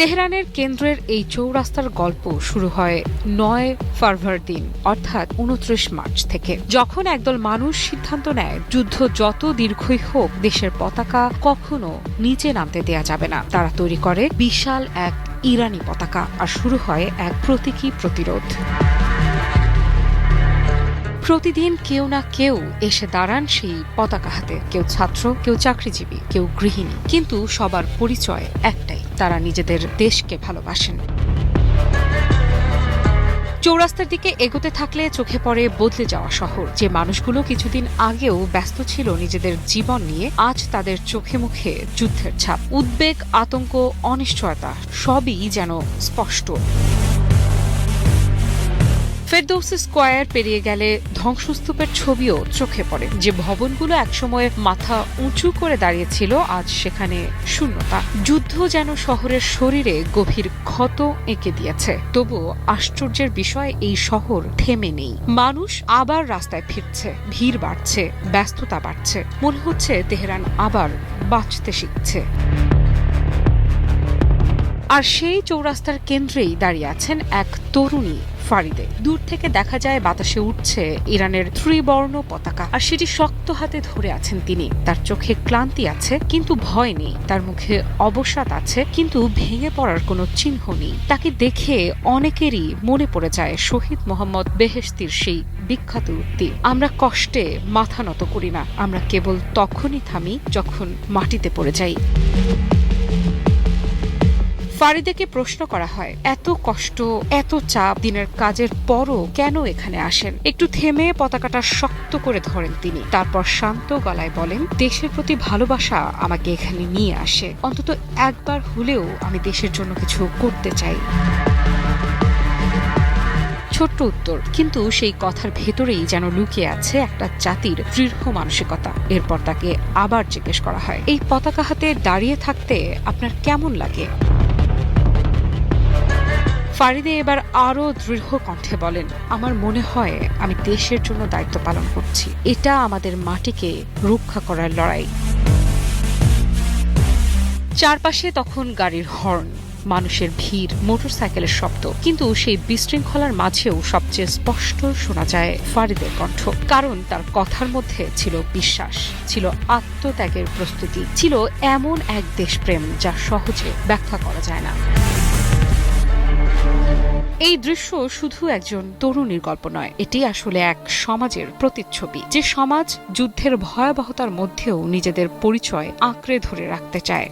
তেহরানের কেন্দ্রের এই চৌরাস্তার গল্প শুরু হয় ৯ ফারভারদিন অর্থাৎ ২৯ মার্চ থেকে, যখন একদল মানুষ সিদ্ধান্ত নেয় যুদ্ধ যত দীর্ঘই হোক দেশের পতাকা কখনো নিচে নামতে দেয়া যাবে না। তারা তৈরি করে বিশাল এক ইরানি পতাকা আর শুরু হয় এক প্রতীকী প্রতিরোধ। প্রতিদিন কেউ না কেউ এসে দাঁড়ান সেই পতাকা হাতে, কেউ ছাত্র, কেউ চাকরিজীবী, কেউ গৃহিণী, কিন্তু সবার পরিচয় একটাই, তারা নিজেদের দেশকে ভালোবাসেন। চৌরাস্তার দিকে এগোতে থাকলে চোখে পড়ে বদলে যাওয়া শহর। যে মানুষগুলো কিছুদিন আগেও ব্যস্ত ছিল নিজেদের জীবন নিয়ে, আজ তাদের চোখে মুখে যুদ্ধের ছাপ। উদ্বেগ, আতঙ্ক, অনিশ্চয়তা সবই যেন স্পষ্ট। ফেরদৌসি স্কয়ার পেরিয়ে গেলে ধ্বংসস্তূপের ছবিও চোখে পড়ে। যে ভবনগুলো একসময় মাথা উঁচু করে দাঁড়িয়েছিল, আজ সেখানে শূন্যতা। যুদ্ধ যেন শহরের শরীরে গভীর ক্ষত এঁকে দিয়েছে। তবুও আশ্চর্যের বিষয়, এই শহর থেমে নেই। মানুষ আবার রাস্তায় ফিরছে, ভিড় বাড়ছে, ব্যস্ততা বাড়ছে। মনে হচ্ছে তেহরান আবার বাঁচতে শিখছে। আর সেই চৌরাস্তার কেন্দ্রেই দাঁড়িয়ে আছেন এক তরুণী ফারিদে। দূর থেকে দেখা যায় বাতাসে উঠছে ইরানের ত্রিবর্ণ পতাকা, আর সেটি শক্ত হাতে ধরে আছেন তিনি। তার চোখে ক্লান্তি আছে কিন্তু ভয় নেই, তার মুখে অবসাদ আছে কিন্তু ভেঙে পড়ার কোনো চিহ্ন নেই। তাকে দেখে অনেকেরই মনে পড়ে যায় শহীদ মোহাম্মদ বেহেশতির সেই বিখ্যাত উক্তি, আমরা কষ্টে মাথা নত করি না, আমরা কেবল তখনই থামি যখন মাটিতে পড়ে যাই। ফারিদেকে প্রশ্ন করা হয়, এত কষ্ট, এত চাপ, দিনের কাজের পরও কেন এখানে আসেন? একটু থেমে পতাকাটা শক্ত করে ধরেন তিনি। তারপর শান্ত গলায় বলেন, দেশের প্রতি ভালোবাসা আমাকে এখানে নিয়ে আসে। অন্তত একবার হলেও আমি দেশের জন্য কিছু করতে চাই। ছোট্ট উত্তর, কিন্তু সেই কথার ভেতরেই যেন লুকিয়ে আছে একটা জাতির দৃঢ় মানসিকতা। এরপর তাকে আবার জিজ্ঞেস করা হয়, এই পতাকা হাতে দাঁড়িয়ে থাকতে আপনার কেমন লাগে? ফারিদে এবার আরো দৃঢ় কণ্ঠে বলেন, আমার মনে হয় আমি দেশের জন্য দায়িত্ব পালন করছি। এটা আমাদের মাটিকে রক্ষা করার লড়াই। চারপাশে তখন গাড়ির হর্ন, মানুষের ভিড়, মোটরসাইকেলের শব্দ, কিন্তু সেই বিশৃঙ্খলার মাঝেও সবচেয়ে স্পষ্ট শোনা যায় ফারিদের কণ্ঠ। কারণ তার কথার মধ্যে ছিল বিশ্বাস, ছিল আত্মত্যাগের প্রস্তুতি, ছিল এমন এক দেশপ্রেম যা সহজে ব্যাখ্যা করা যায় না। এই দৃশ্য শুধু একজন তরুণীর গল্প নয়, এটি আসলে এক সমাজের প্রতিচ্ছবি, যে সমাজ যুদ্ধের ভয়াবহতার মধ্যেও নিজেদের পরিচয় আঁকড়ে ধরে রাখতে চায়।